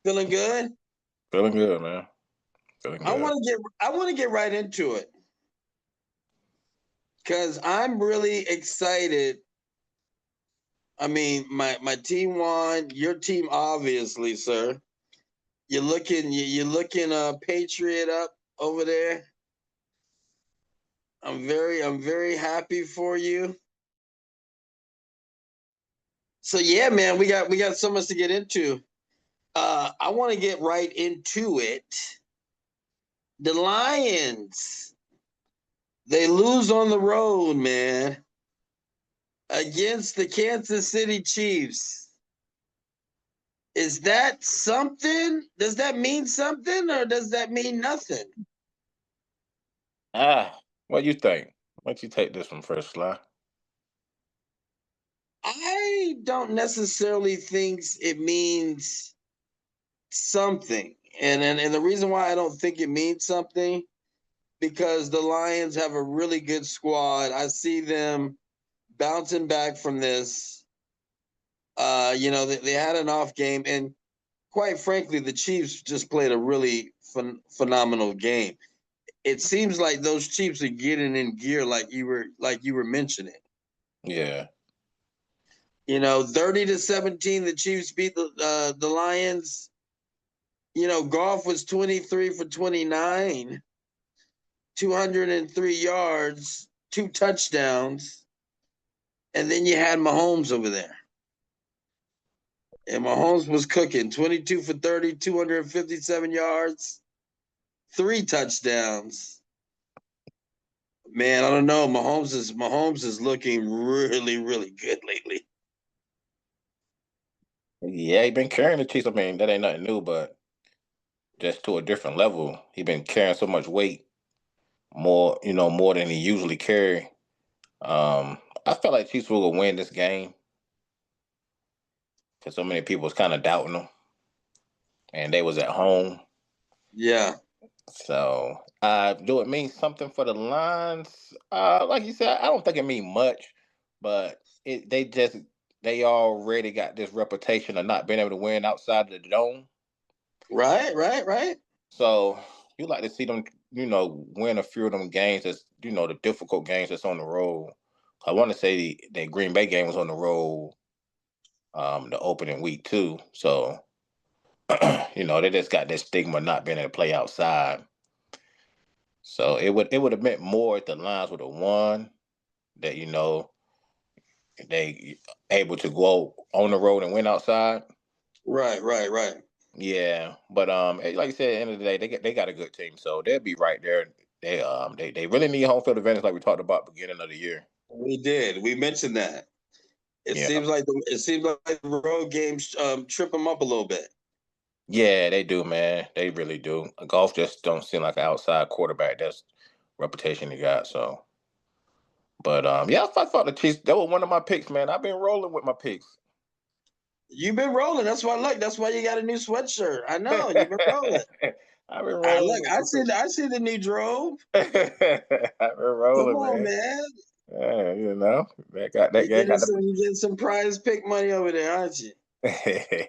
Feeling good? Feeling good, man. Feeling I good. want to get right into it because I'm really excited. I mean, my team won. Your team, obviously, sir. You're looking Patriot up over there. I'm very happy for you. So yeah, man, we got so much to get into. I want to get right into it. The Lions, they lose on the road, man, against the Kansas City Chiefs. Is that something? Does that mean something or does that mean nothing? What you think? Why don't you take this one first, Sly? I don't necessarily think it means something. And the reason why I don't think it means something because the Lions have a really good squad. I see them bouncing back from this. They had an off game, and quite frankly, the Chiefs just played a really phenomenal game. It seems like those Chiefs are getting in gear, like you were mentioning. Yeah. 30-17, the Chiefs beat the Lions. Goff was 23 for 29, 203 yards, 2 touchdowns, and then you had Mahomes over there. And Mahomes was cooking 22 for 30, 257 yards, 3 touchdowns. Man, I don't know. Mahomes is looking really, really good lately. Yeah, he been carrying the Chiefs. I mean, that ain't nothing new, but just to a different level. He been carrying so much weight, more than he usually carry. I felt like Chiefs will win this game because so many people was kind of doubting them, and they was at home. Yeah. So, do it mean something for the Lions? Like you said, I don't think it mean much, but they already got this reputation of not being able to win outside the dome. Right, right, right. So you like to see them, win a few of them games. That's the difficult games that's on the road. I want to say the Green Bay game was on the road, the opening week too. So they just got this stigma of not being able to play outside. So it would have meant more if the Lions would have won. That they able to go on the road and win outside. Right, right, right. Yeah, but like I said, at the end of the day, they got a good team, so they'll be right there. They really need home field advantage, like we talked about beginning of the year. We did. We mentioned that. It Yeah, seems like the road games trip them up a little bit. yeah, they do, man. They really do. Golf just don't seem like an outside quarterback. That's reputation he got. So, but yeah, I thought the Chiefs. That was one of my picks, man. I've been rolling with my picks. You've been rolling. That's why. Look, that's why you got a new sweatshirt. I know you've been rolling. I've been rolling Look, with I my see. picks. I see the new drove. I've been Come rolling, on, man. man. Yeah, that You guy getting got some. You getting some prize pick money over there, aren't you? the.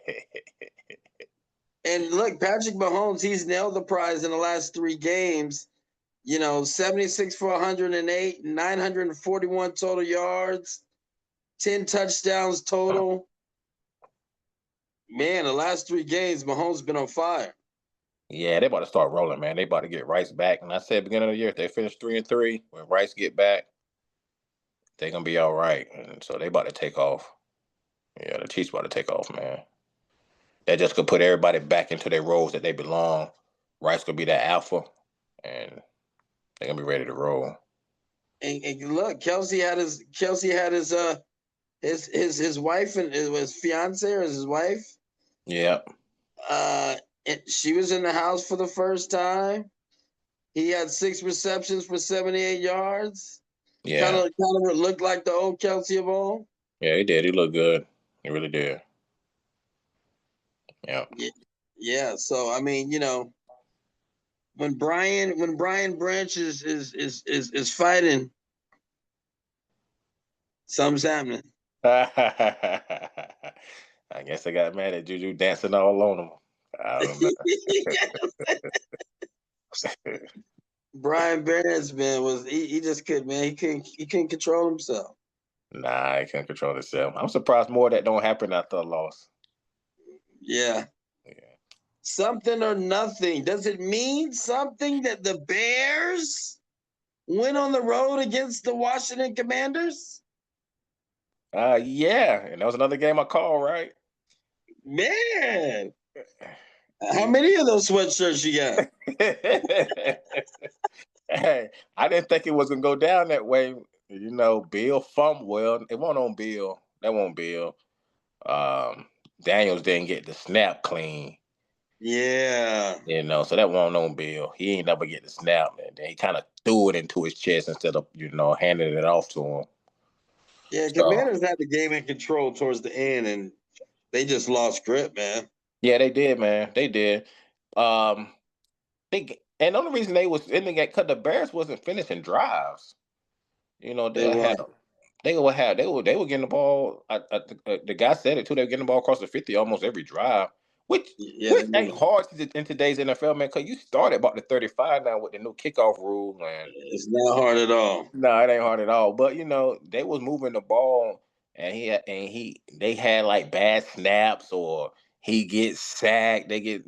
And look, Patrick Mahomes, he's nailed the prize in the last 3 games. 76 for 108, 941 total yards, 10 touchdowns total. Man, the last 3 games, Mahomes been on fire. Yeah, they about to start rolling, man. They about to get Rice back. And I said beginning of the year, if they finish 3-3, when Rice get back, they gonna be all right. And so they about to take off. Yeah, the Chiefs about to take off, man. They just could put everybody back into their roles that they belong. Rice could be that alpha, and they're gonna be ready to roll. And look, Kelsey had his wife and his fiance or his wife. Yeah, Uh, she was in the house for the first time. He had 6 receptions for 78 yards. Kind yeah, of looked like the old Kelsey of old. yeah. He did. He looked good. He really did. Yeah. Yeah, yeah. So I mean, when Brian Branch is fighting, something's happening. I guess they got mad at Juju dancing all on them. I don't know. Brian Barnes, man, he just couldn't, man. He couldn't control himself. Nah, I can't control himself. I'm surprised more of that don't happen after a loss. Yeah. Yeah. Something or nothing. Does it mean something that the Bears went on the road against the Washington Commanders? Yeah, and that was another game I called, right? Man, how Yeah. many of those sweatshirts you got? Hey, I didn't think it was gonna go down that way. You know, Bill fumbled. Well, it wasn't on Bill. That wasn't Bill. Um, Daniels didn't get the snap clean. Yeah. You know, so that wasn't on Bill. He ain't never get the snap, and then he kind of threw it into his chest instead of handing it off to him. Yeah, So Commanders had the game in control towards the end, and they just lost grip, man. yeah, they did, man. They did. Um, and the only reason they was in the game because the Bears wasn't finishing drives. You know, They won. they were getting the ball. The guy said it too. They were getting the ball across the 50 almost every drive, which Yeah, which ain't hard in today's NFL, man. Because you start about the 35 now with the new kickoff rule, and it's not hard at all. no, it ain't hard at all. But they was moving the ball, and they had like bad snaps or he gets sacked. They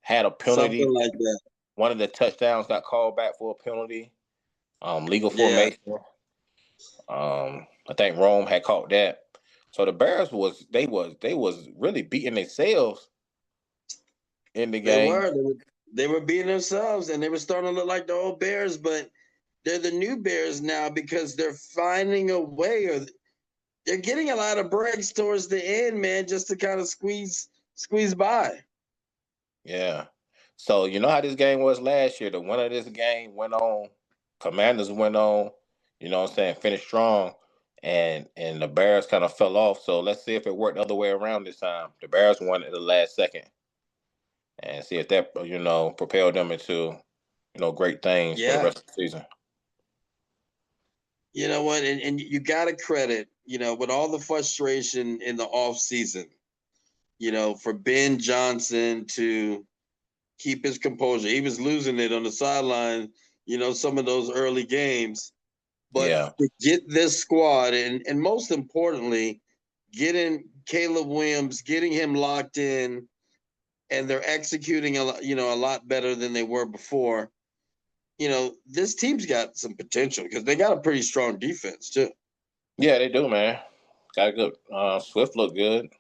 had a penalty. Something like that. One of the touchdowns got called back for a penalty. Legal Yeah. formation. I think Rome had caught that. So the Bears was really beating themselves in the They game. were. They were beating themselves, and they were starting to look like the old Bears, but they're the new Bears now because they're finding a way, or they're getting a lot of breaks towards the end, man, just to kind of squeeze by. Yeah. So you know how this game was last year. The winner of this game went on. Commanders went on. You know what I'm saying? Finished strong. And the Bears kind of fell off. So let's see if it worked the other way around this time. The Bears won at the last second. And see if that propelled them into great things for the Yeah. rest of the season. You know what? And you got to credit, with all the frustration in the off season, for Ben Johnson to keep his composure. He was losing it on the sideline, some of those early games. But Yeah. to get this squad and most importantly, getting Caleb Williams, getting him locked in, and they're executing a lot better than they were before. This team's got some potential because they got a pretty strong defense too. Yeah, they do, man. Got a good. Swift looked good.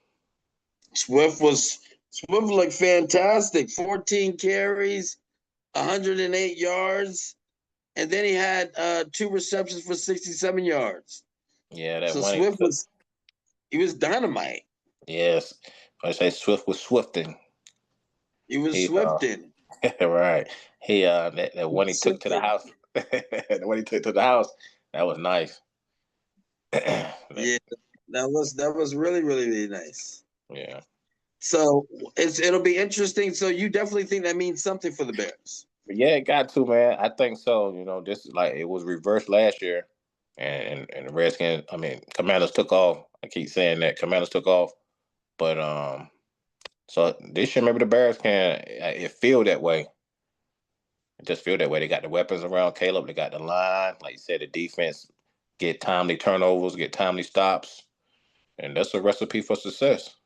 Swift looked fantastic. 14 carries, 108 yards, and then he had 2 receptions for 67 yards. Yeah, that So one he Swift took. he was dynamite. Yes, I say Swift was swifting. He was He swifting. right. He that one he took to the house. The one he took to the house. That was nice. Yeah, that was really really really nice. Yeah. So it'll be interesting. So you definitely think that means something for the Bears. Yeah, it got to, man. I think so. This is like it was reversed last year, and the Redskins. I mean, Commanders took off. I keep saying that Commanders took off, but so this year maybe the Bears can. It feel that way. It just feel that way. They got the weapons around Caleb. They got the line, like you said, the defense get timely turnovers, get timely stops, and that's a recipe for success.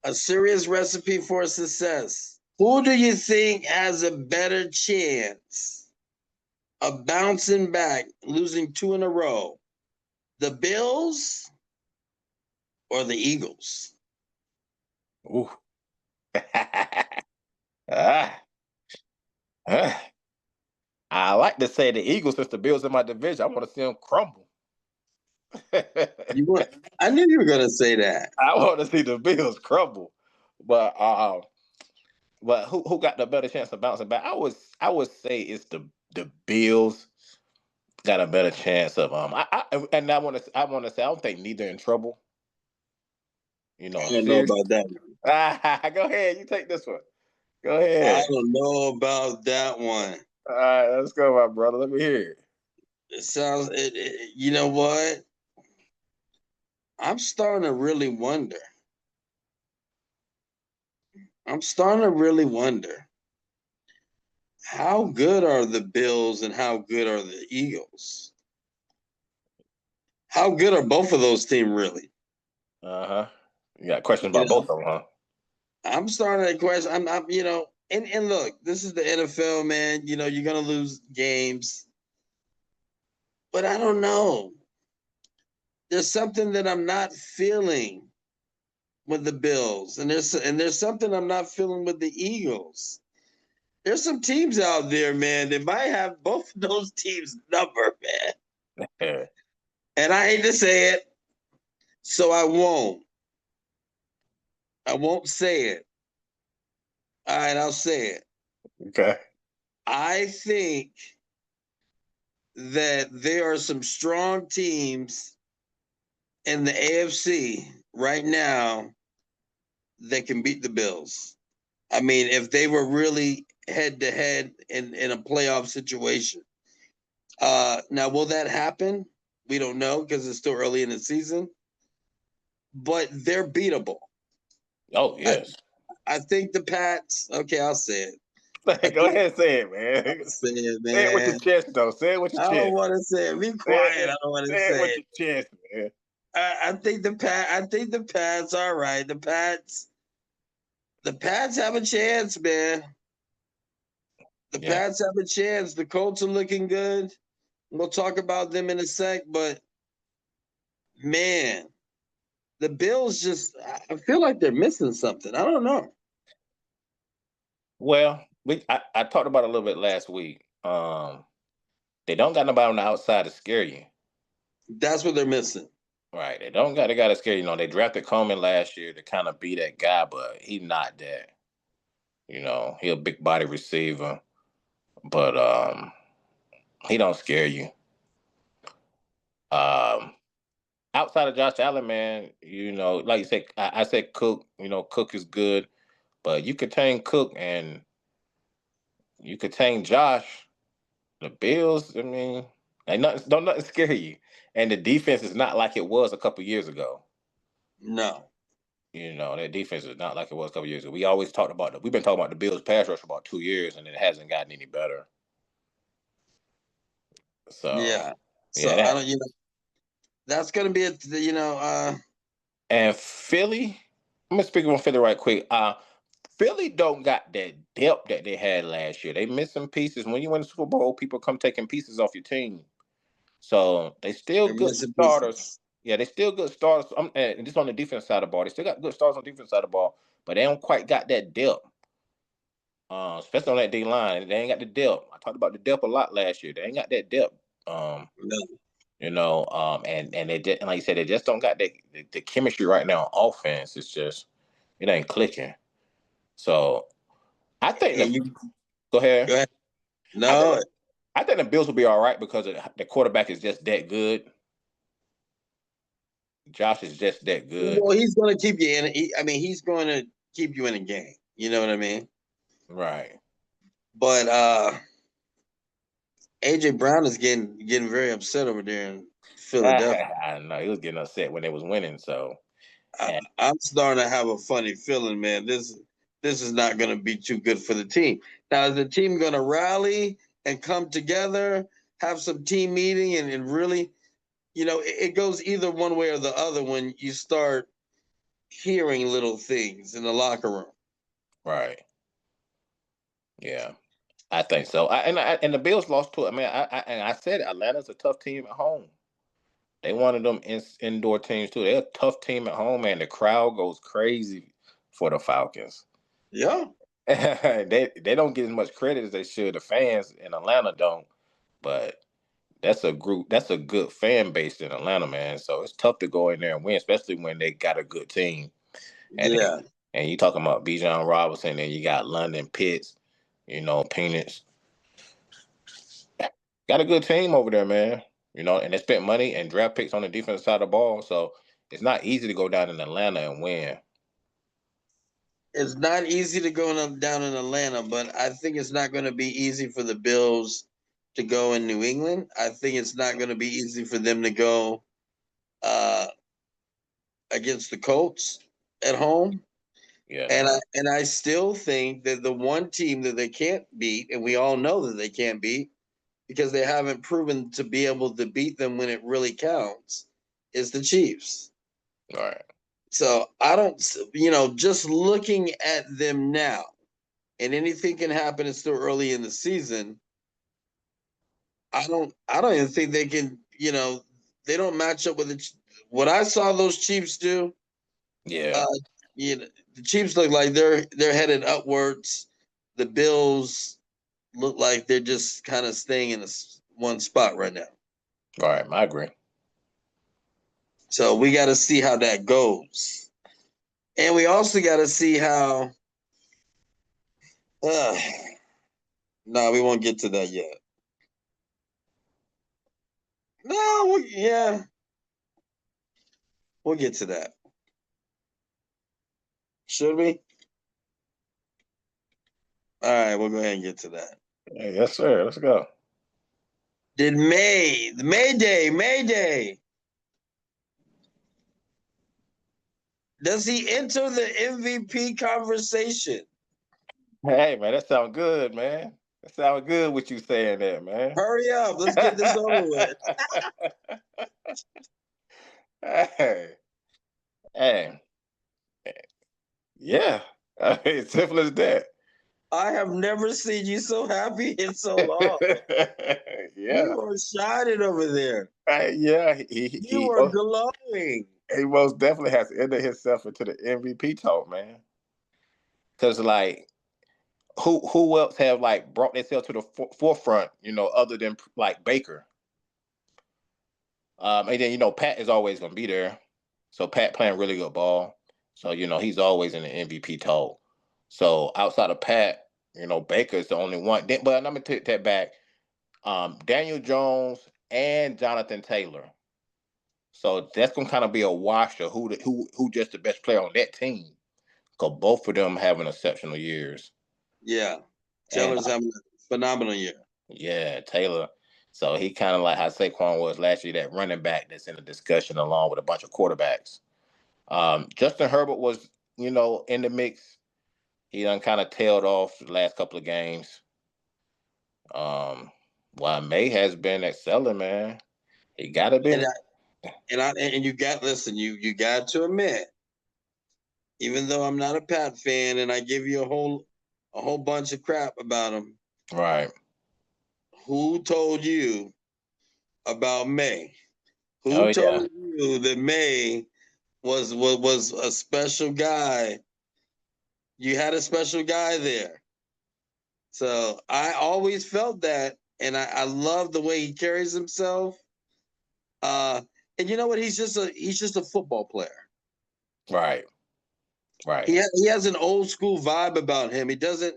A serious recipe for success. Who do you think has a better chance of bouncing back, losing two in a row? The Bills or the Eagles? Ooh. ah, ah. I like to say the Eagles since the Bills in my division. I want to see them crumble. You want? I knew you were gonna say that. I want to see the Bills crumble. But who got the better chance of bouncing back? I would say it's the Bills got a better chance of I want to say I don't think neither in trouble. I don't know Serious. about that one. Go ahead, you take this one. Go I ahead. don't know about that one. All right, let's go, my brother. Let me hear it. It sounds. You know what? I'm starting to really wonder. I'm starting to really wonder, how good are the Bills and how good are the Eagles? How good are both of those teams really? Uh-huh. You got questions You about know, both of them, huh? I'm starting to question. And look, this is the NFL, man. You're gonna lose games, but I don't know. There's something that I'm not feeling with the Bills, and there's something I'm not feeling with the Eagles. There's some teams out there, man, that might have both of those teams' number, man. Yeah. And I hate to say it, so I won't. I won't say it. All right, I'll say it. Okay. I think that there are some strong teams in the AFC right now that can beat the Bills. I mean, if they were really head to head in a playoff situation. Now, will that happen? We don't know because it's still early in the season, but they're beatable. Oh, I, yes. I think the Pats, okay, I'll say it. Go ahead and say it, man. I'll say it, Say it with your man. chest, though. Say it with your I don't chest. want to say it. Be Say quiet. it, I don't want to say it say with it. your chest, man. I think the Pats. All right, the Pats. The Pats have a chance, man. The Yeah. Pats have a chance. The Colts are looking good. We'll talk about them in a sec, but man, the Bills just, I feel like they're missing something. I don't know. Well, I talked about it a little bit last week. They don't got nobody on the outside to scare you. That's what they're missing. Right. They don't got they got to scare you. They drafted Coleman last year to kind of be that guy, but he's not that. He a big body receiver, but he don't scare you. Um, Outside of Josh Allen, man, like you said, I said Cook. Cook is good, but you contain Cook and you contain Josh. The Bills, I mean, ain't nothing, don't nothing scare you. And the defense is not like it was a couple years ago. No. That defense is not like it was a couple years ago. We've been talking about the Bills pass rush for about 2 years, and it hasn't gotten any better. So, Yeah. So yeah, I that don't, that's going to be it. and Philly. I'm gonna speak on Philly right quick. Philly don't got that depth that they had last year. They missing pieces. When you win the Super Bowl, people come taking pieces off your team. So they still They're good missing starters. pieces. Yeah, they still good starters. And this on the defense side of the ball. They still got good starters on the defense side of the ball, but they don't quite got that depth. Especially on that D line, they ain't got the depth. I talked about the depth a lot last year. They ain't got that depth. Um, No. and they just, and like you said, they just don't got the chemistry right now on offense. It's just it ain't clicking. So I think And you go ahead. go ahead. I think No. I think the Bills will be all right because the quarterback is just that good. Josh is just that good. Well, he's going to keep you in. I mean, he's going to keep you in a game. You know what I mean? Right. But AJ Brown is getting very upset over there in Philadelphia. I don't know. He was getting upset when they was winning. So, and I'm starting to have a funny feeling, man. This is not going to be too good for the team. Now, is the team going to rally and come together, have some team meeting, and really, it goes either one way or the other when you start hearing little things in the locker room. right. Yeah. I think so. And the Bills lost to it. I mean, I said Atlanta's a tough team at home. They one of them indoor teams too. They're a tough team at home, and the crowd goes crazy for the Falcons. Yeah, They don't get as much credit as they should. The fans in Atlanta don't, but that's a group. That's a good fan base in Atlanta, man. So it's tough to go in there and win, especially when they got a good team. And yeah. and you talking about Bijan Robinson, and you got London Pitts, Peanuts. Got a good team over there, man. And they spent money and draft picks on the defensive side of the ball. So it's not easy to go down in Atlanta and win. It's not easy to go down in Atlanta, but I think it's not going to be easy for the Bills to go in New England. I think it's not going to be easy for them to go uh, against the Colts at home. Yeah. And I still think that the one team that they can't beat, and we all know that they can't beat because they haven't proven to be able to beat them when it really counts, is the Chiefs. All right. So I don't, just looking at them now, and anything can happen. It's still early in the season. I don't even think they can. They don't match up with what I saw those Chiefs do. Yeah. Uh, the Chiefs look like they're headed upwards. The Bills look like they're just kind of staying in one spot right now. All right. I agree. So we got to see how that goes, and we also got to see how. Uh, no, we won't get to that yet. No, yeah, we'll get to that. Should we? All right, we'll go ahead and get to that. Hey, yes, sir. Let's go. Did Mayday? Does he enter the MVP conversation? Hey, man, that sounds good, man. That sounds good what you saying there, man. Hurry up. Let's get this over with. Hey, hey, yeah. It's simple as that. I have never seen you so happy in so long. Yeah. You are shining over there. Yeah, You are glowing. he most definitely has entered himself into the MVP talk, man. Because like, who else have like brought themselves to the forefront? Other than like Baker. And then Pat is always gonna be there. So Pat playing really good ball. So he's always in the MVP talk. So outside of Pat, Baker's the only one. But I'm gonna take that back. Daniel Jones and Jonathan Taylor. So that's gonna kind of be a wash of who just the best player on that team. Because both of them having exceptional years. Yeah. And Taylor's having a phenomenal year. yeah, Taylor. So he kind of like how Saquon was last year, that running back that's in the discussion along with a bunch of quarterbacks. Justin Herbert was, in the mix. He done kind of tailed off the last couple of games. While May has been excelling, man. He got to be. And you got listen, you got to admit, even though I'm not a Pat fan and I give you a whole bunch of crap about him, Right. who told you about May? Oh, Who yeah. told you that May was a special guy? You had a special guy there. So I always felt that, and I love the way he carries himself. Uh, and you know what? He's just a football player. Right. Right. He has an old school vibe about him. He doesn't.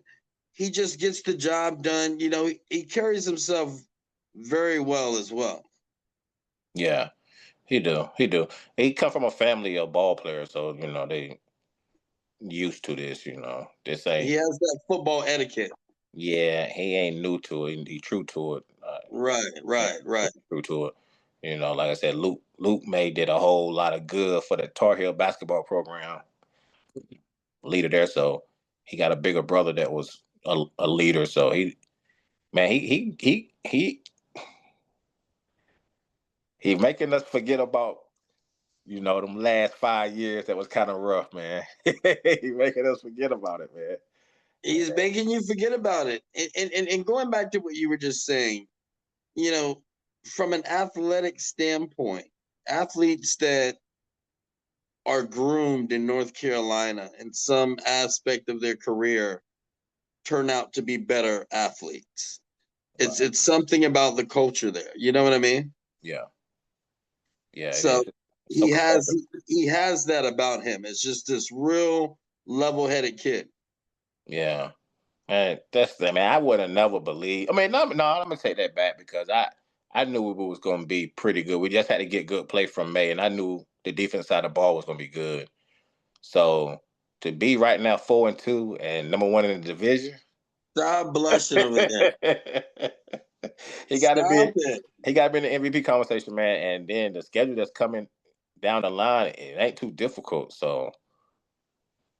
He just gets the job done. He carries himself very well as well. Yeah. He do. He do. He come from a family of ball players, so they used to this. This He ain't. has that football etiquette. Yeah, he ain't new to it. He true to it. Right. True to it. Like I said, Luke May did a whole lot of good for the Tar Heel basketball program. Leader there, so he got a bigger brother that was a leader. So he making us forget about them last 5 years that was kind of rough, man. He making us forget about it, man. He's making you forget about it. And going back to what you were just saying, from an athletic standpoint, athletes that are groomed in North Carolina in some aspect of their career turn out to be better athletes. Right. It's something about the culture there. You know what I mean? Yeah. Yeah, it So is. So he has competitive. he has that about him. It's just this real level-headed kid. Yeah. Man, that's I mean, I would have never believed. I mean, no, I'm gonna take that back because I knew it was gonna be pretty good. We just had to get good play from May, and I knew the defense side of the ball was gonna be good. So to be right now 4-2 and number one in the division, Stop blushing over there. he got to Stop be it. he got to be in the MVP conversation, man. And then the schedule that's coming down the line, it ain't too difficult. So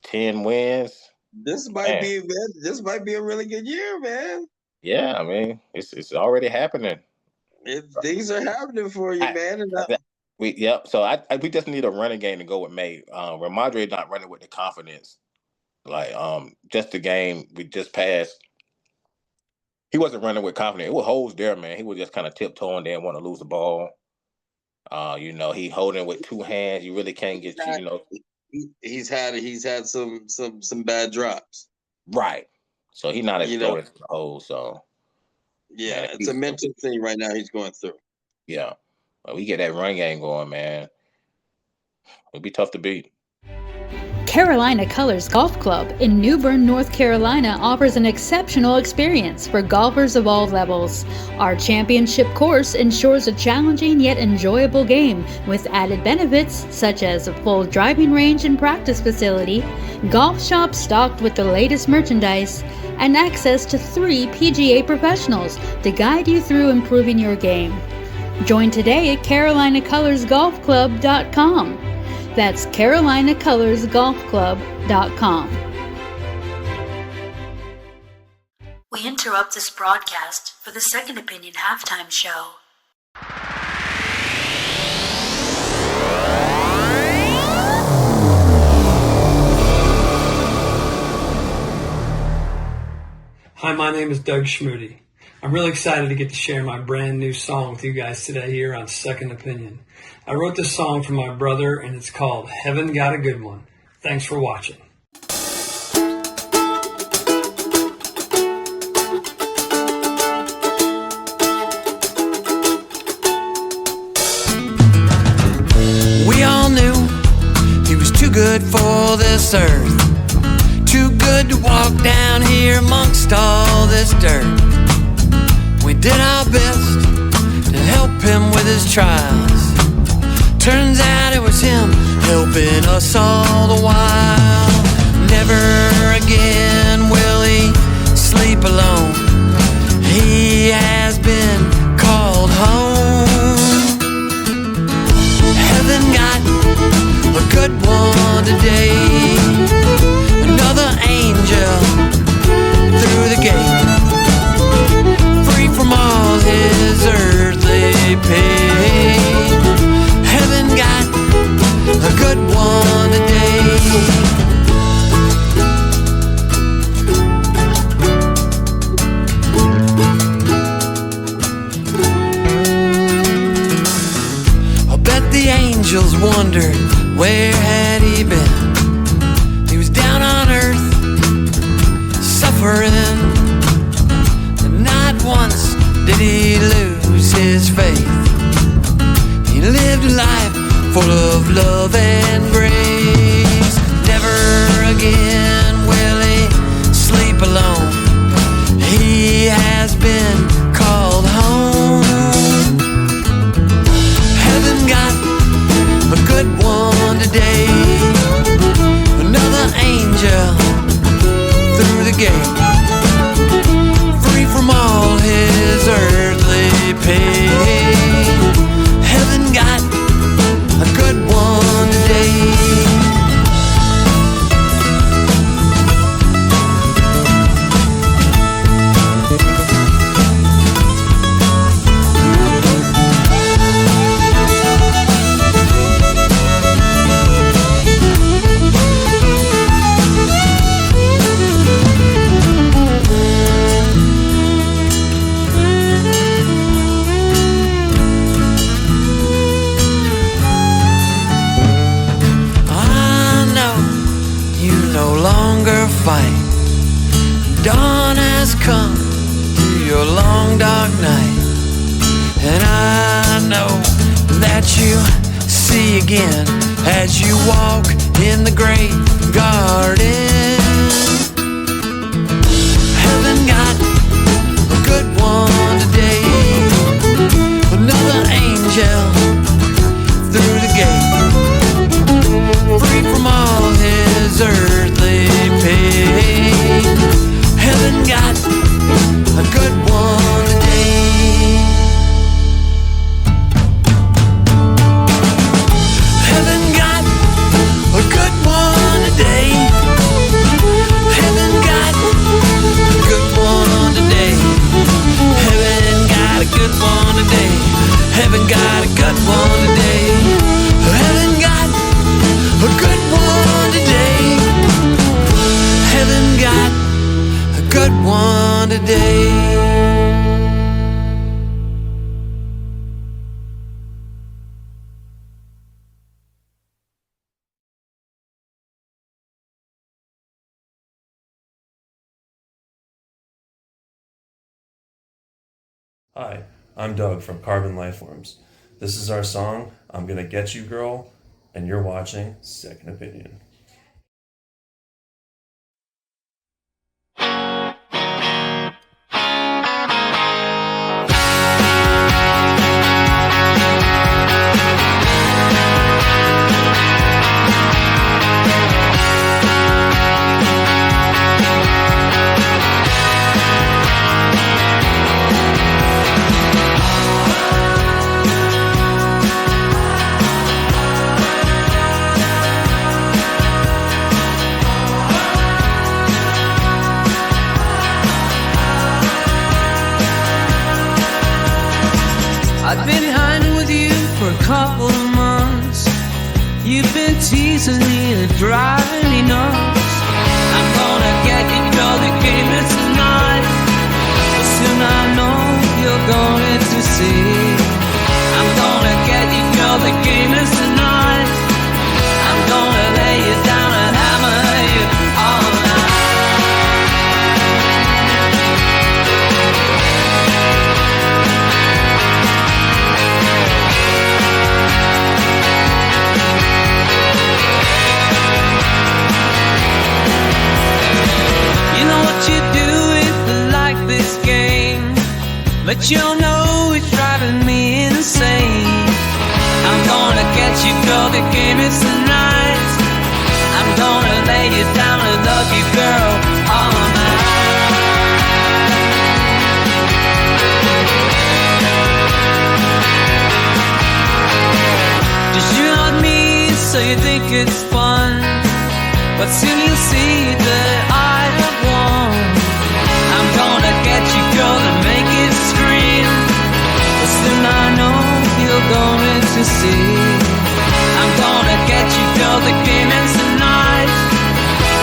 10 wins. This might be a really good year, man. Yeah, I mean, it's already happening. Things are happening for you, man. So we just need a running game to go with May. Ramondre not running with the confidence. Like just the game we just passed. He wasn't running with confidence. It was holes there, man. He was just kind of tiptoeing, didn't want to lose the ball. He holding with two hands. You really can't get He's had some bad drops. Right. So he's not exploding the hole. So yeah, man, it's a mental thing right now he's going through. Yeah. Well, we get that run game going, man. It'll be tough to beat. Carolina Colors Golf Club in New Bern, North Carolina offers an exceptional experience for golfers of all levels. Our championship course ensures a challenging yet enjoyable game with added benefits such as a full driving range and practice facility, golf shops stocked with the latest merchandise, and access to 3 PGA professionals to guide you through improving your game. Join today at CarolinaColorsGolfClub.com. That's CarolinaColorsGolfClub.com. We interrupt this broadcast for the Second Opinion halftime show. Hi, my name is Doug Schmoody. I'm really excited to get to share my brand new song with you guys today here on Second Opinion. I wrote this song for my brother, and it's called Heaven Got a Good One. Thanks for watching. We all knew he was too good for this earth, too good to walk down here amongst all this dirt. We did our best to help him with his trials. Turns out it was him helping us all the while. Never again will he sleep alone. He has been called home. Heaven got a good one today. Another angel through the gate, free from all his earthly pain. Heaven got a good one today. I bet the angels wondered where had he been. He was down on earth, suffering, and not once did he lose his faith. He lived a life full of love and grace. Never again will he sleep alone. He has been called home. Heaven got a good one today. Another angel through the gate, free from all his earthly pain. Heaven got a good one today. Fight. Dawn has come through your long dark night, and I know that you see again as you walk in the great garden. Heaven got a good one today. Another angel through the gate, free from all his earthly pain. Heaven got a good one today. Heaven got a good one today. today. Hi, I'm Doug from Carbon Lifeforms. This is our song, I'm Gonna Get You Girl, and you're watching Second Opinion. I've been hiding with you for a couple of months. You've been teasing me and driving me nuts. I'm gonna get you, girl, the game is tonight. But soon I know you're going to see. I'm gonna get you, girl, the game is tonight. I'm gonna lay you down and hammer you all night. You know what you do if you like this game, but you'll know it's driving me insane. I'm gonna get you, girl, the game is tonight. I'm gonna lay you down and love you, girl, all night. Just you on me, so you think it's fun, but soon you'll see that I have won. I'm gonna get you, girl, and make it scream. But soon I know you're going to see. I'm gonna get you, girl, the game ends tonight.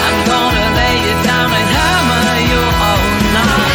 I'm gonna lay you down and hammer you all night.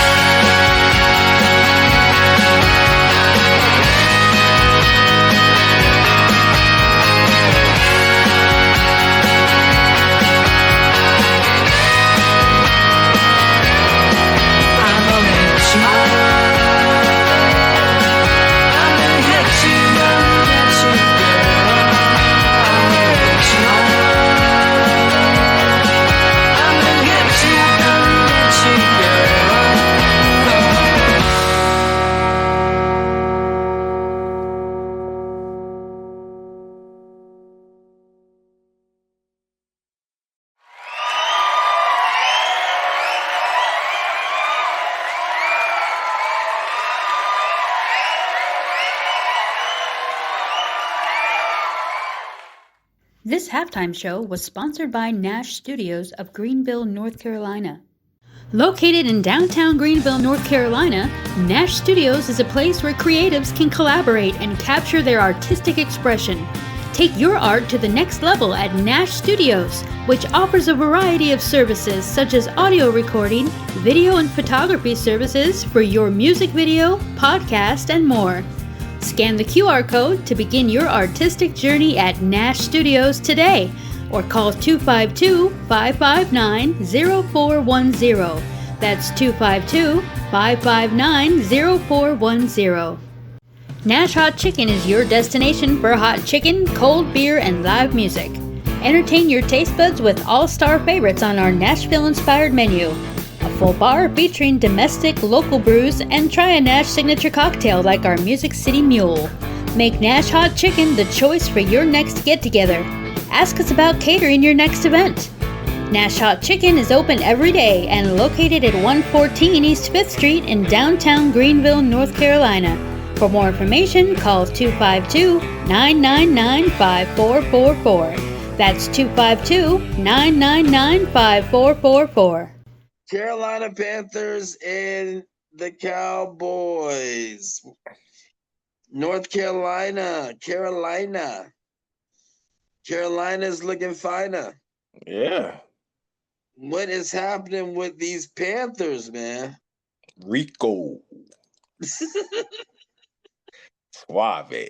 This halftime show was sponsored by Nash Studios of Greenville, North Carolina. Located in downtown Greenville, North Carolina, Nash Studios is a place where creatives can collaborate and capture their artistic expression. Take your art to the next level at Nash Studios, which offers a variety of services such as audio recording, video and photography services for your music video, podcast, and more. Scan the QR code to begin your artistic journey at Nash Studios today, or call 252-559-0410. That's 252-559-0410. Nash Hot Chicken is your destination for hot chicken, cold beer, and live music. Entertain your taste buds with all-star favorites on our Nashville-inspired menu. A full bar featuring domestic, local brews, and try a Nash signature cocktail like our Music City Mule. Make Nash Hot Chicken the choice for your next get-together. Ask us about catering your next event. Nash Hot Chicken is open every day and located at 114 East 5th Street in downtown Greenville, North Carolina. For more information, call 252-999-5444. That's 252-999-5444. Carolina Panthers and the Cowboys. North Carolina. Carolina's looking finer. Yeah. What is happening with these Panthers, man? Rico. Suave.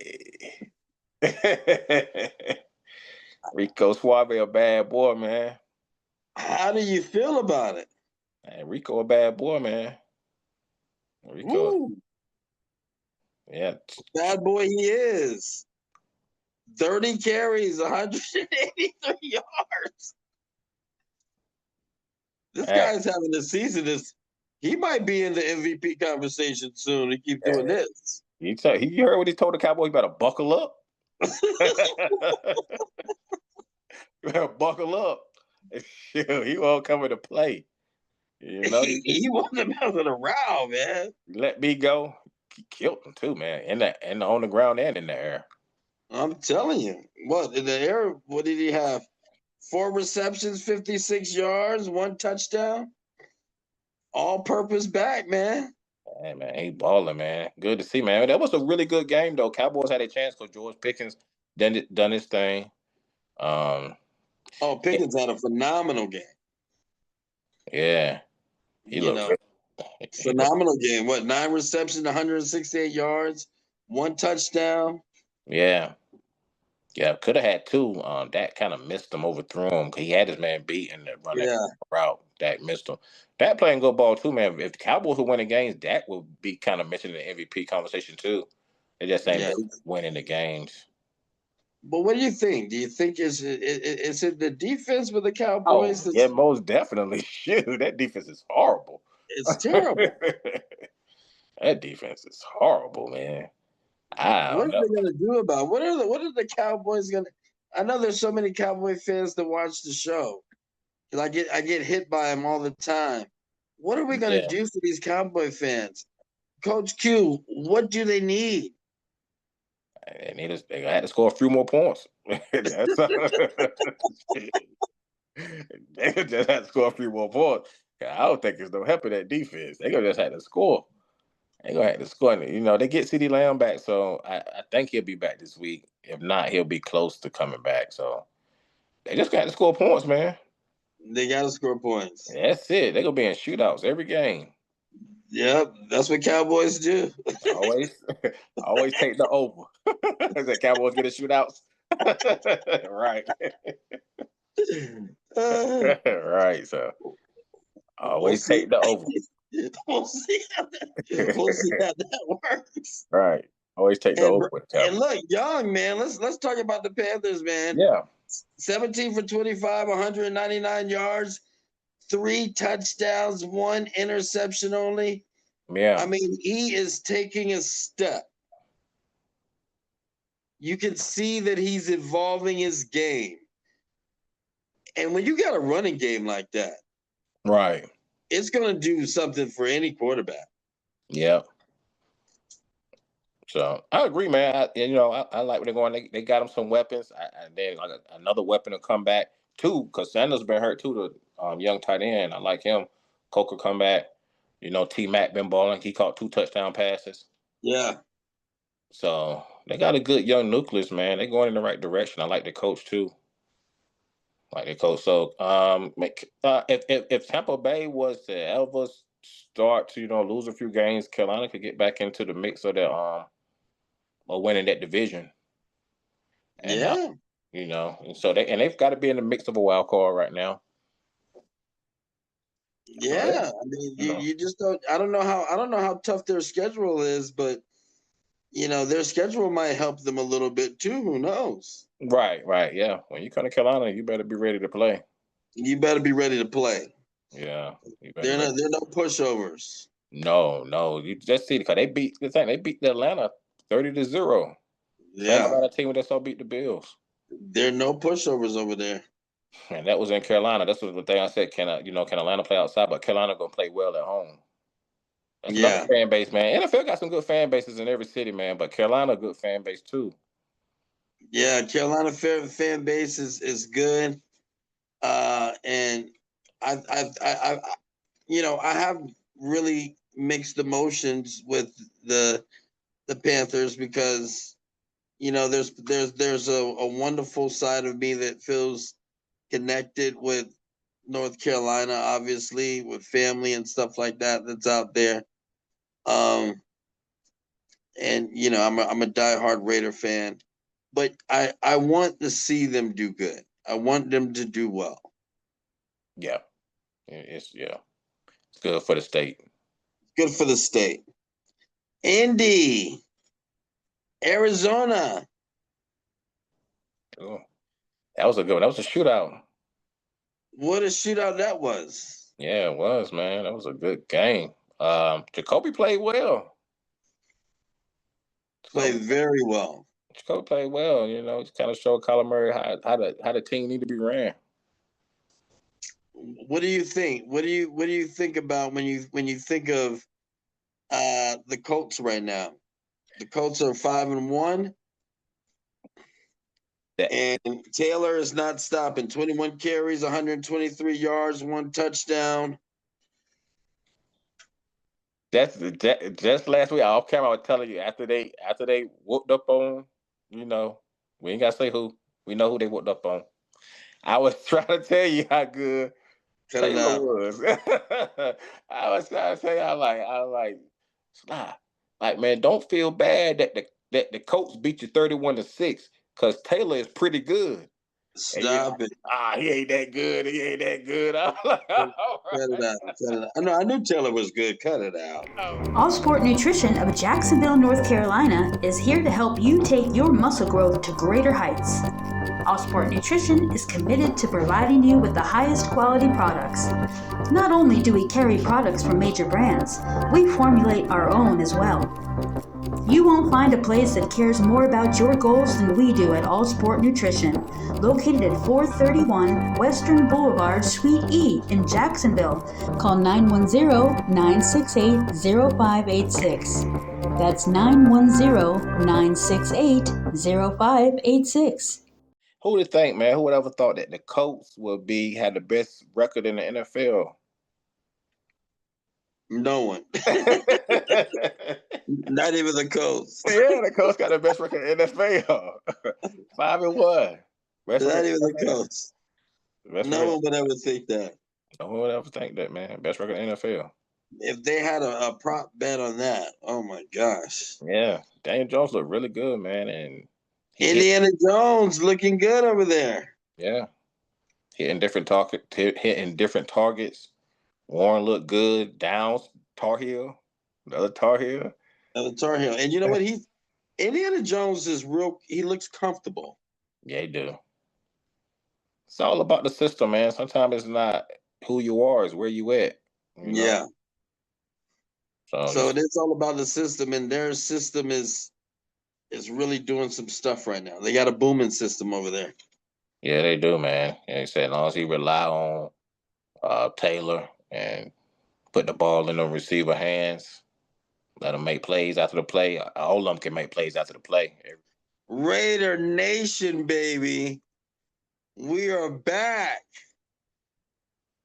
Rico Suave, a bad boy, man. How do you feel about it? Man, Rico, a bad boy, man. Rico, Woo, yeah. bad boy he is. 30 carries, 183 yards. This Man, guy's having a season. He might be in the MVP conversation soon. He keep doing this. you heard what he told the Cowboys? You better buckle up. You better buckle up. He won't come into play. You know, He wasn't messing around, man. let me go. He killed him too, man. On the ground and in the air. I'm telling you. What, in the air, what did he have? 4 receptions, 56 yards, 1 touchdown. All-purpose back, man. Hey, man, he balling, man. Good to see, man. That was a really good game, though. Cowboys had a chance because George Pickens done his thing. Pickens had a phenomenal game. Yeah, he looked Phenomenal game. What, 9 receptions, 168 yards, 1 touchdown. Yeah, could have had 2. Dak kind of missed him, overthrew him. He had his man beat and run that route. Dak missed him. Dak playing good ball too, man. If the Cowboys were winning games, Dak would be kind of mentioned in the MVP conversation too. They just ain't winning the games. But what do you think? Do you think is it the defense with the Cowboys? Yeah, most definitely. Shoot, that defense is horrible. It's terrible. That defense is horrible, man. What are they going to do about it? What are the Cowboys going to? I know there's so many Cowboy fans that watch the show because I get hit by them all the time. What are we going to do for these Cowboy fans? Coach Q, what do they need? They had to score a few more points. They just had to score a few more points. I don't think there's no help in that defense. They gonna just have to score. They gonna have to score. You know, they get CeeDee Lamb back, so I think he'll be back this week. If not, he'll be close to coming back. So they just got to score points, man. They got to score points. That's it. They're gonna be in shootouts every game. Yep, that's what Cowboys do. always take the over. Is that Cowboys get a shootouts? Right. Right. So always take the over. We'll see how that works. Right. Always take the over. And look, Young, man, let's talk about the Panthers, man. Yeah. 17 for 25, 199 yards, 3 touchdowns, 1 interception only. Yeah. I mean, he is taking a step. You can see that he's evolving his game. And when you got a running game like that, right, it's going to do something for any quarterback. Yeah. So I agree, man. I like where they're going. They got him some weapons. And then another weapon to come back too, because Sanders been hurt too. The young tight end, I like him. Coker come back. T Mac been balling. He caught 2 touchdown passes. Yeah. So they got a good young nucleus, man. They're going in the right direction. I like the coach too. So if Tampa Bay was to ever start to lose a few games, Carolina could get back into the mix of the of winning that division. And, and so they've got to be in the mix of a wild card right now. Yeah, I mean, you just don't. I don't know how tough their schedule is, but their schedule might help them a little bit too. Who knows? Right, yeah. When you come to Carolina, you better be ready to play. You better be ready to play. Yeah, they're no pushovers. No. You just see because they beat the Atlanta 30-0. Yeah, Atlanta team that saw beat the Bills. There are no pushovers over there. And that was in Carolina. That's the thing I said. Can Atlanta play outside? But Carolina gonna play well at home. That's another fan base, man. NFL got some good fan bases in every city, man. But Carolina a good fan base too. Yeah, Carolina fan base is good. And I have really mixed emotions with the Panthers because there's a wonderful side of me that feels connected with North Carolina, obviously with family and stuff like that that's out there. And you know, I'm a diehard Raider fan, but I want to see them do good. I want them to do well. Yeah, it's good for the state. Good for the state. Indy, Arizona. Ooh, that was a good one. That was a shootout. What a shootout that was. Yeah, it was, man. That was a good game. Jacoby played well. Played very well. Jacoby played well. You know, just kind of showed Kyler Murray how the team need to be ran. What do you think? What do you think about when you think of the Colts right now? The Colts are 5-1. And Taylor is not stopping. 21 carries, 123 yards, 1 touchdown. Just last week, off camera, I was telling you after they whooped up on, you know, we ain't gotta say who. We know who they whooped up on. I was trying to tell you how good Taylor was. I was trying to tell you, I was like, Sly, like, man, don't feel bad that the Colts beat you 31-6 because Taylor is pretty good. Stop it. He ain't that good. He ain't that good. I'm like, cut it out. Cut it out. I knew Taylor was good. Cut it out. All Sport Nutrition of Jacksonville, North Carolina is here to help you take your muscle growth to greater heights. All Sport Nutrition is committed to providing you with the highest quality products. Not only do we carry products from major brands, we formulate our own as well. You won't find a place that cares more about your goals than we do at All Sport Nutrition, located at 431 Western Boulevard, Suite E in Jacksonville. Call 910-968-0586. That's 910-968-0586. Who would think, man? Who would ever thought that the Colts would had the best record in the NFL? No one. Not even the Colts. Yeah, the Colts got the best record in the NFL. 5-1. Not even the Colts. No one would ever think that. No one would ever think that, man. Best record in the NFL. If they had a prop bet on that, oh my gosh. Yeah, Daniel Jones looked really good, man, and Indiana Jones looking good over there. Yeah, hitting different targets. Warren looked good. Downs, Tar Heel, another Tar Heel. And you know what? Indiana Jones is real. He looks comfortable. Yeah, he do. It's all about the system, man. Sometimes it's not who you are; it's where you at. You know? Yeah. So it is all about the system, and their system is really doing some stuff right now. They got a booming system over there. Yeah, they do, man. And he said, as long as he rely on Taylor and put the ball in the receiver hands, let him make plays after the play. All of them can make plays after the play. Raider Nation, baby. We are back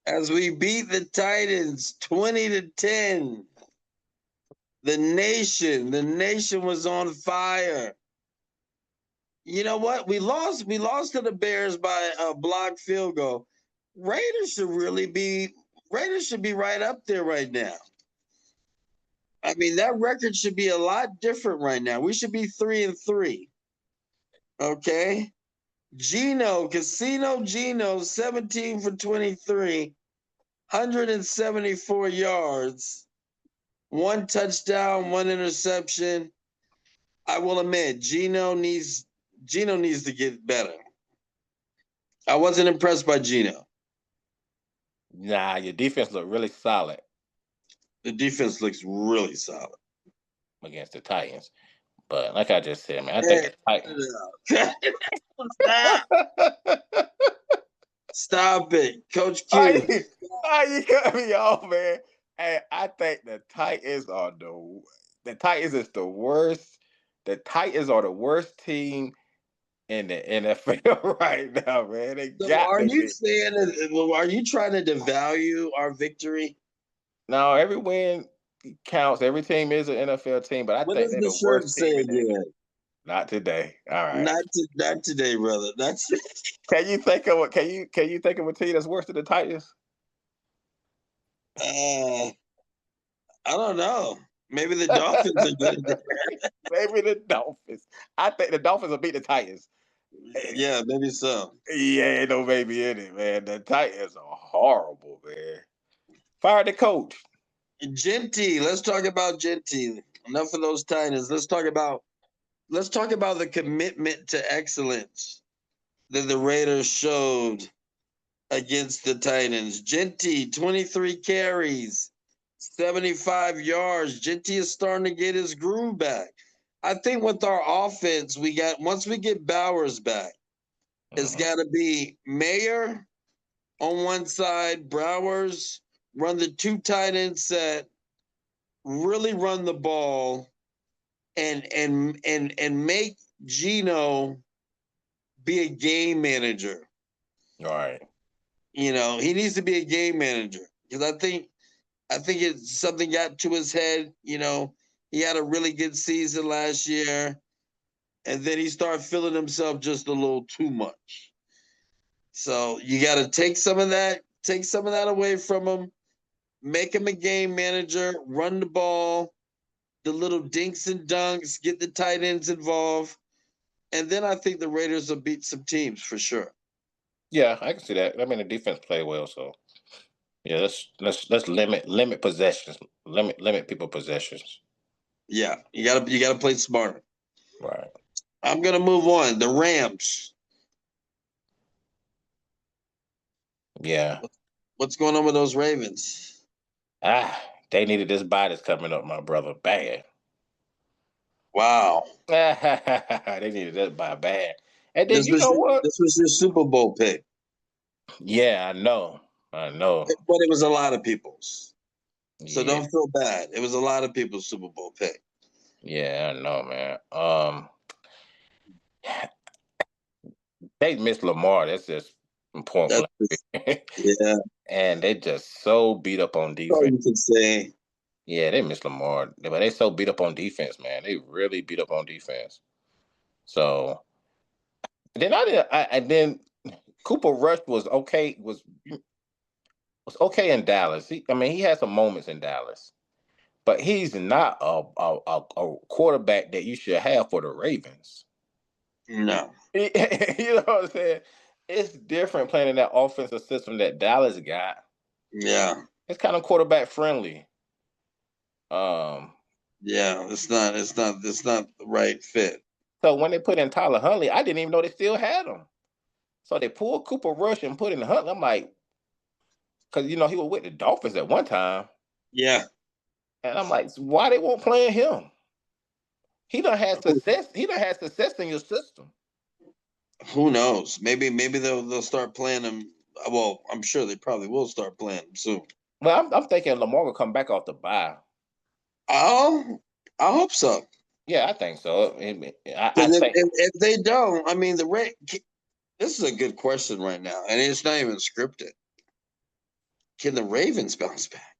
as we beat the Titans 20-10. The nation was on fire. You know what? We lost to the Bears by a blocked field goal. Raiders should be right up there right now. I mean, that record should be a lot different right now. We should be 3-3. Okay? Casino Gino, 17 for 23, 174 yards, 1 touchdown, 1 interception. I will admit, Gino needs to get better. I wasn't impressed by Gino. Nah, your defense looked really solid. The defense looks really solid against the Titans. But like I just said, man, I think the Titans. Stop it, Coach Q. Why you cut me off, man? Hey, I think the Titans are the Titans is the worst. The Titans are the worst team in the NFL right now, man. Are you trying to devalue our victory? No, every win counts. Every team is an NFL team, but I think they're the worst team in the Not today. All right. Not today, brother. Can you think of a team that's worse than the Titans? I don't know. Maybe the Dolphins are good. Maybe the Dolphins. I think the Dolphins will beat the Titans. Yeah, maybe so. Yeah, no baby in it, man. The Titans are horrible, man. Fire the coach. Genty, let's talk about Genty. Enough of those Titans. Let's talk about the commitment to excellence that the Raiders showed against the Titans. Genty, 23 carries, 75 yards. Genty is starting to get his groove back. I think with our offense, once we get Bowers back, it's got to be Mayer on one side, Browers, run the two tight end set, really run the ball, and make Gino be a game manager. All right. You know, he needs to be a game manager because I think it's something got to his head. You know, he had a really good season last year, and then he started feeling himself just a little too much. So you got to take some of that away from him, make him a game manager, run the ball, the little dinks and dunks, get the tight ends involved, and then I think the Raiders will beat some teams for sure. Yeah, I can see that. I mean, the defense played well, so yeah, let's limit possessions, limit people possessions. Yeah, you gotta play smarter. Right. I'm gonna move on. The Rams. Yeah. What's going on with those Ravens? They needed this bye that's coming up, my brother. Bad. Wow. They needed that bye bad. And then what? This was your Super Bowl pick. Yeah, I know. But it was a lot of people's. So Yeah. don't feel bad. It was a lot of people's Super Bowl pick. Yeah, I know, man. They missed Lamar. That's just important. Yeah. And they just so beat up on defense. That's all you can say. Yeah, they missed Lamar. But they so beat up on defense, man. They really beat up on defense. So then Cooper Rush was okay, was okay in Dallas. He had some moments in Dallas. But he's not a quarterback that you should have for the Ravens. No. You know what I'm saying? It's different playing in that offensive system that Dallas got. Yeah. It's kind of quarterback friendly. Yeah, it's not the right fit. So when they put in Tyler Huntley, I didn't even know they still had him. So they pulled Cooper Rush and put in Huntley. I'm like, because he was with the Dolphins at one time. Yeah. And I'm like, why they won't play him? He done had success. He done had success in your system. Who knows? Maybe they'll start playing him. Well, I'm sure they probably will start playing him soon. Well, I'm thinking Lamar will come back off the bye. Oh, I hope so. Yeah, I think so. If they don't, I mean, this is a good question right now, and it's not even scripted. Can the Ravens bounce back?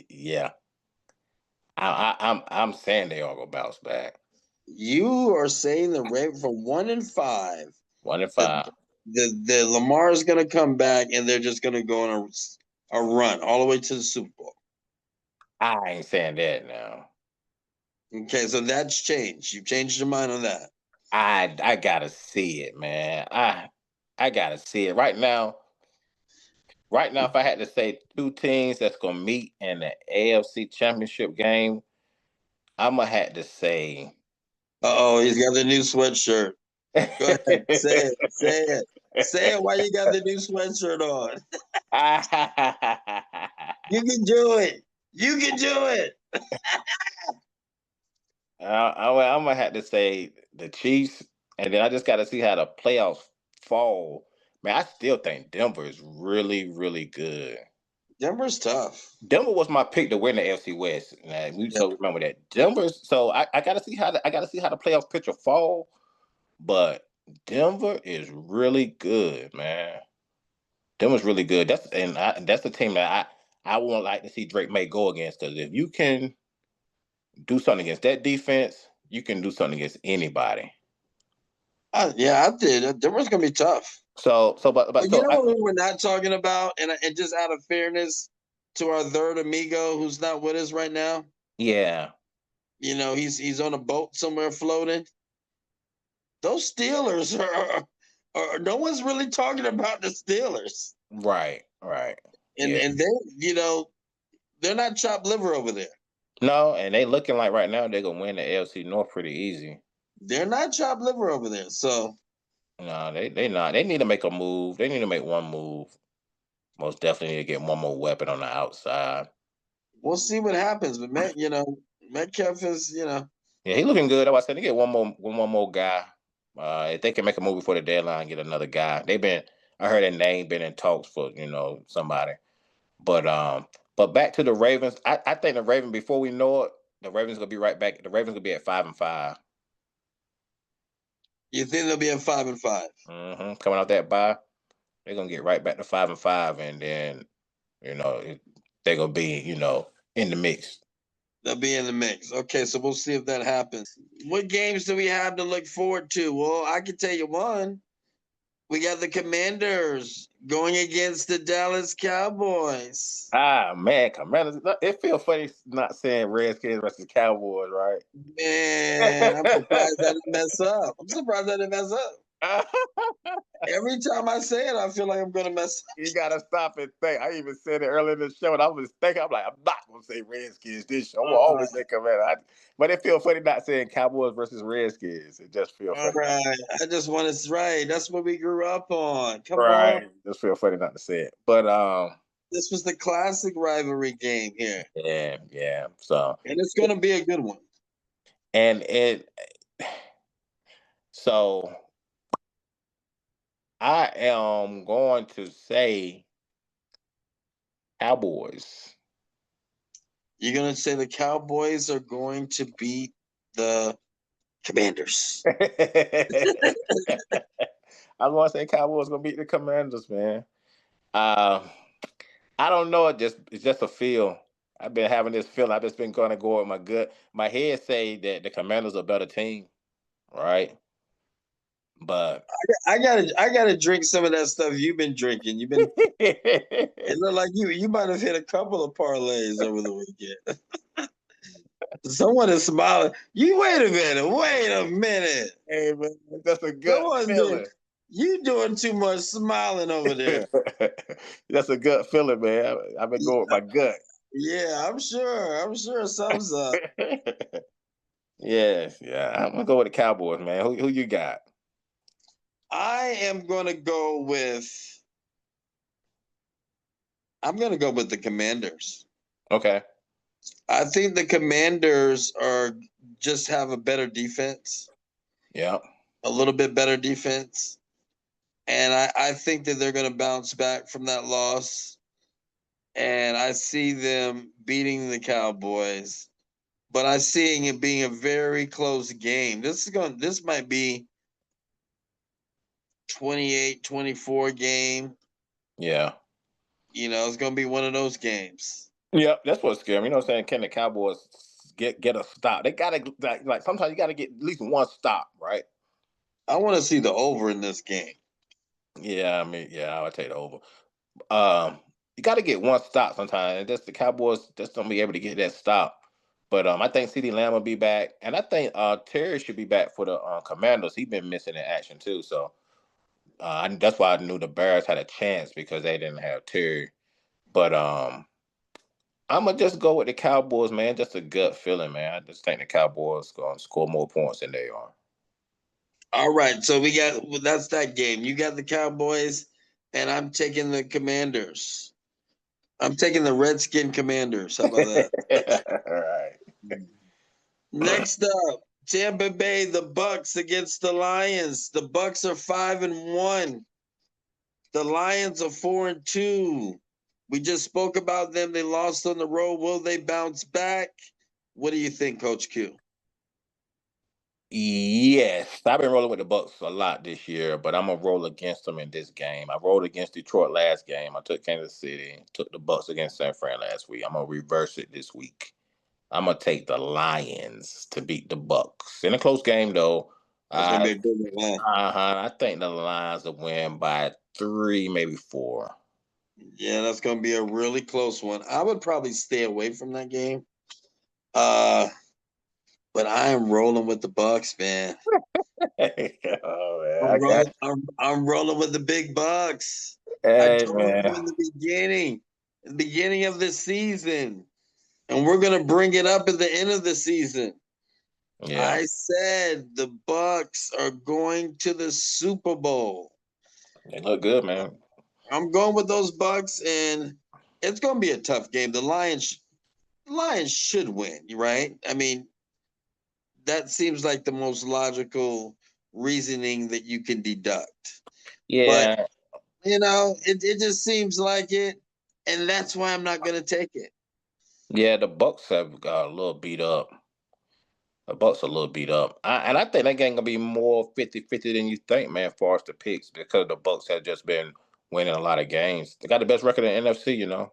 Yeah, I'm saying they all gonna bounce back. You are saying the Ravens from 1-5. 1-5. The Lamar is going to come back, and they're just going to go on a run all the way to the Super Bowl. I ain't saying that now. Okay, so that's changed. You've changed your mind on that. I gotta see it, man. I gotta see it right now. Right now, if I had to say two teams that's gonna meet in the AFC Championship game, I'm gonna have to say. He's got the new sweatshirt. Go ahead, say it. Say it while you got the new sweatshirt on. You can do it. You can do it. I'm gonna have to say the Chiefs, and then I just got to see how the playoffs fall. Man, I still think Denver is really, really good. Denver's tough. Denver was my pick to win the AFC West. So remember that Denver's. So I got to see how the playoff picture fall. But Denver is really good, man. Denver's really good. That's the team that I won't like to see Drake May go against, because if you can do something against that defense, you can do something against anybody. Yeah, I did. Denver's gonna be tough. But you know what we're not talking about, and just out of fairness, to our third amigo who's not with us right now. Yeah. You know, he's on a boat somewhere floating. Those Steelers are no one's really talking about the Steelers. Right. And Yeah. and they, you know, they're not chopped liver over there. No, and they looking like right now they're gonna win the AFC North pretty easy. They're not chopped liver over there. So No, they not. They need to make a move. They need to make one move. Most definitely need to get one more weapon on the outside. we'll see what happens. But Metcalf is, Yeah, he looking good. I was saying they get one more guy. If they can make a move before the deadline, get another guy. I heard that name been in talks for somebody. But back to the Ravens. I think the Ravens, before we know it, the Ravens gonna be right back. The Ravens gonna be at 5-5. you think they'll be at 5-5. Coming out that bye, they're gonna get right back to 5-5, and then they're gonna be in the mix. They'll be in the mix. Okay, so we'll see if that happens. What games do we have to look forward to? Well, I can tell you one. We got the Commanders going against the Dallas Cowboys. Ah, man, Commanders. It feels funny not saying Redskins versus Cowboys, right? Man, I'm surprised I didn't mess up. Every time I say it, I feel like I'm going to mess up. You gotta stop and think. I even said it earlier in the show, and I was thinking, I'm like, I'm not gonna say Redskins this show. I'm gonna always say Commanders. But it feels funny not saying Cowboys versus Redskins. It just feels All funny. right. I just want to right. That's what we grew up on. Come Right. on. Just feel funny not to say it. But This was the classic rivalry game here. yeah. So And it's going to be a good one. So I am going to say Cowboys. You're going to say the Cowboys are going to beat the Commanders. I'm going to say Cowboys going to beat the Commanders, man. I don't know. It's just a feel. I've been having this feeling. I've just been going to go with my gut. My head say that the Commanders are a better team, right? But I gotta drink some of that stuff you've been drinking. It looked like you might have hit a couple of parlays over the weekend. Someone is smiling. Wait a minute. Hey man, that's a gut feeling. You doing too much smiling over there. That's a gut feeling, man. I've been going with my gut. Yeah, I'm sure something's up. Yeah. I'm gonna go with the Cowboys, man. Who you got? I am gonna go with the Commanders. Okay. I think the Commanders just have a better defense. Yeah. A little bit better defense. And I think that they're going to bounce back from that loss. And I see them beating the Cowboys. But I see it being a very close game. This might be 28-24 game. Yeah. It's going to be one of those games. Yeah, that's what's scary. You know what I'm saying? Can the Cowboys get a stop? They gotta like sometimes you gotta get at least one stop, right? I want to see the over in this game. Yeah, I would take the over. You gotta get one stop sometimes. And just the Cowboys just don't be able to get that stop. But I think CeeDee Lamb will be back. And I think Terry should be back for the Commanders. He's been missing in action too. So that's why I knew the Bears had a chance because they didn't have Terry. But I'm going to just go with the Cowboys, man. Just a gut feeling, man. I just think the Cowboys going to score more points than they are. All right. So that's that game. You got the Cowboys, and I'm taking the Commanders. I'm taking the Redskin Commanders. How about that? All right. Next up, Tampa Bay, the Bucks against the Lions. The Bucks are 5-1. The Lions are 4-2. We just spoke about them. They lost on the road. Will they bounce back? What do you think, Coach Q? Yes, I've been rolling with the Bucks a lot this year, but I'm gonna roll against them in this game. I rolled against Detroit last game. I took Kansas City, took the Bucks against San Fran last week. I'm gonna reverse it this week. I'm gonna take the Lions to beat the Bucks in a close game, though. That's gonna be a good one. I think the Lions will win by 3, maybe 4. Yeah, that's going to be a really close one. I would probably stay away from that game. But I am rolling with the Bucks, man. Oh, man, I got I'm rolling with the big Bucks. you. I Hey, told you man. in the beginning of the season, and we're going to bring it up at the end of the season. Yeah. I said the Bucks are going to the Super Bowl. They look good, man. I'm going with those Bucks, and it's going to be a tough game. The Lions should win, right? I mean, that seems like the most logical reasoning that you can deduct. Yeah. But, it just seems like it, and that's why I'm not going to take it. Yeah, the Bucks have got a little beat up. The Bucks are a little beat up. And I think that game going to be more 50-50 than you think, man, as far as the picks, because the Bucks have just been winning a lot of games. They got the best record in the NFC,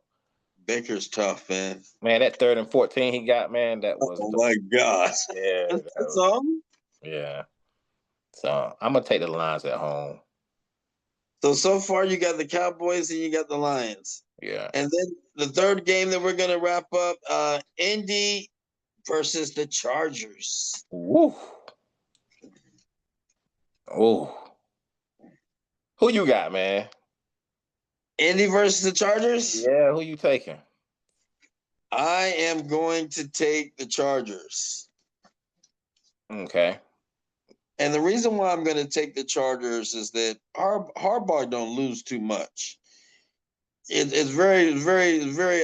Baker's tough, man. Man, that 3rd and 14 he got, man, that was My God. Yeah. That's all? Yeah. So I'm gonna take the Lions at home. So far you got the Cowboys and you got the Lions. Yeah. And then the third game that we're going to wrap up, Indy versus the Chargers. Woo. Oh. Who you got, man? Indy versus the Chargers? Yeah, who you taking? I am going to take the Chargers. Okay. And the reason why I'm going to take the Chargers is that Harbaugh don't lose too much. It's very, very, very,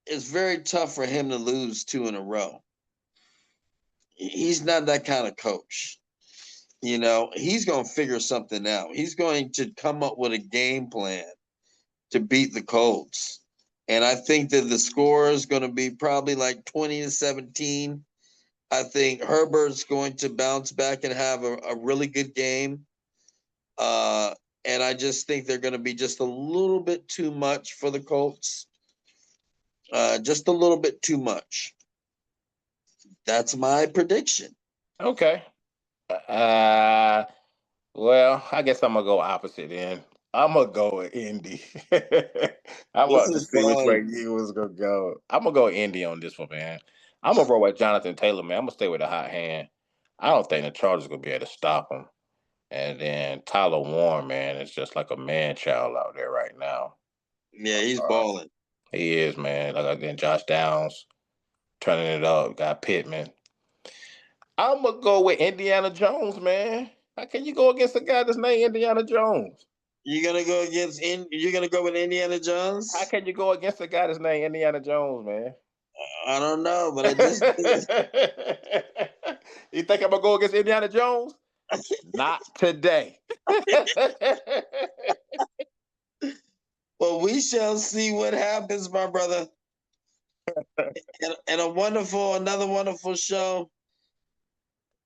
it's very tough for him to lose 2 in a row. He's not that kind of coach. He's going to figure something out. He's going to come up with a game plan to beat the Colts. And I think that the score is going to be probably like 20-17. I think Herbert's going to bounce back and have a really good game. And I just think they're going to be just a little bit too much for the Colts. Just a little bit too much. That's my prediction. Okay. Well, I guess I'm going to go opposite then. I'm going to go with Indy. I want to see which way you was going to go. I'm going to go Indy on this one, man. I'm going to roll with Jonathan Taylor, man. I'm going to stay with a hot hand. I don't think the Chargers are going to be able to stop him. And then Tyler Warren, man, is just like a man-child out there right now. Yeah, he's balling. He is, man. Like again, Josh Downs turning it up. Got Pittman. I'm going to go with Indiana Jones, man. How can you go against a guy that's named Indiana Jones? You're gonna go with Indiana Jones? How can you go against a guy that's named Indiana Jones, man? I don't know, but I just You think I'm gonna go against Indiana Jones? Not today. Well, we shall see what happens, my brother. And another wonderful show.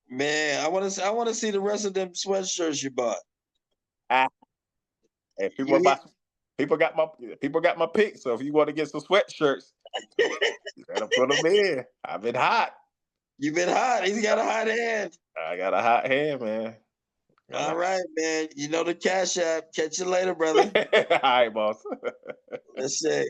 Man, I want to see the rest of them sweatshirts you bought. And people got my pick. So if you want to get some sweatshirts, you gotta put them in. I've been hot. You've been hot. He's got a hot hand. I got a hot hand, man. All right, man. You know the Cash App. Catch you later, brother. All right, boss. Let's say.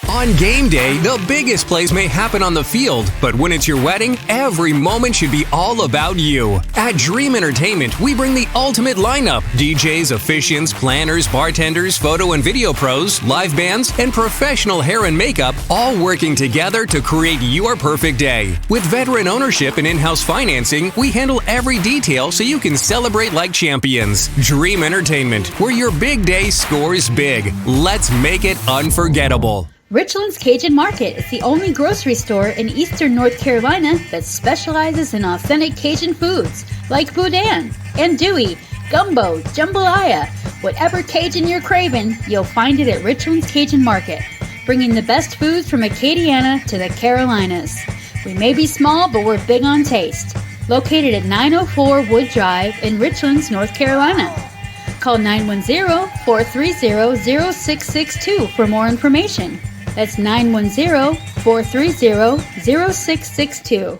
On game day, the biggest plays may happen on the field, but when it's your wedding, every moment should be all about you. At Dream Entertainment, we bring the ultimate lineup: DJs, officiants, planners, bartenders, photo and video pros, live bands, and professional hair and makeup, all working together to create your perfect day. With veteran ownership and in-house financing, we handle every detail so you can celebrate like champions. Dream Entertainment, where your big day scores big. Let's make it unforgettable. Richland's Cajun Market is the only grocery store in eastern North Carolina that specializes in authentic Cajun foods like boudin, andouille, gumbo, jambalaya. Whatever Cajun you're craving, you'll find it at Richland's Cajun Market, bringing the best foods from Acadiana to the Carolinas. We may be small, but we're big on taste. Located at 904 Wood Drive in Richlands, North Carolina. Call 910-430-0662 for more information. That's 910-430-0662.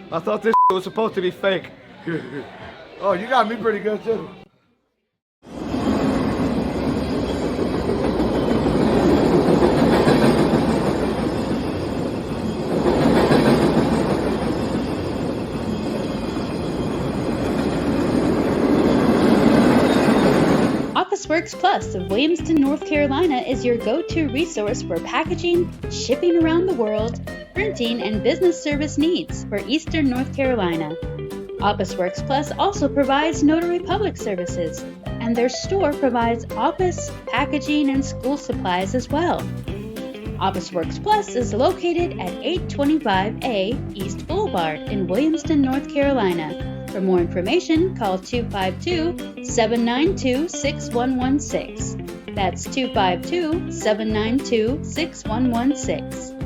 I thought this was supposed to be fake. Oh, you got me pretty good too. OfficeWorks Plus of Williamston, North Carolina is your go-to resource for packaging, shipping around the world, printing, and business service needs for Eastern North Carolina. OfficeWorks Plus also provides notary public services, and their store provides office, packaging, and school supplies as well. OfficeWorks Plus is located at 825A East Boulevard in Williamston, North Carolina. For more information, call 252-792-6116. That's 252-792-6116.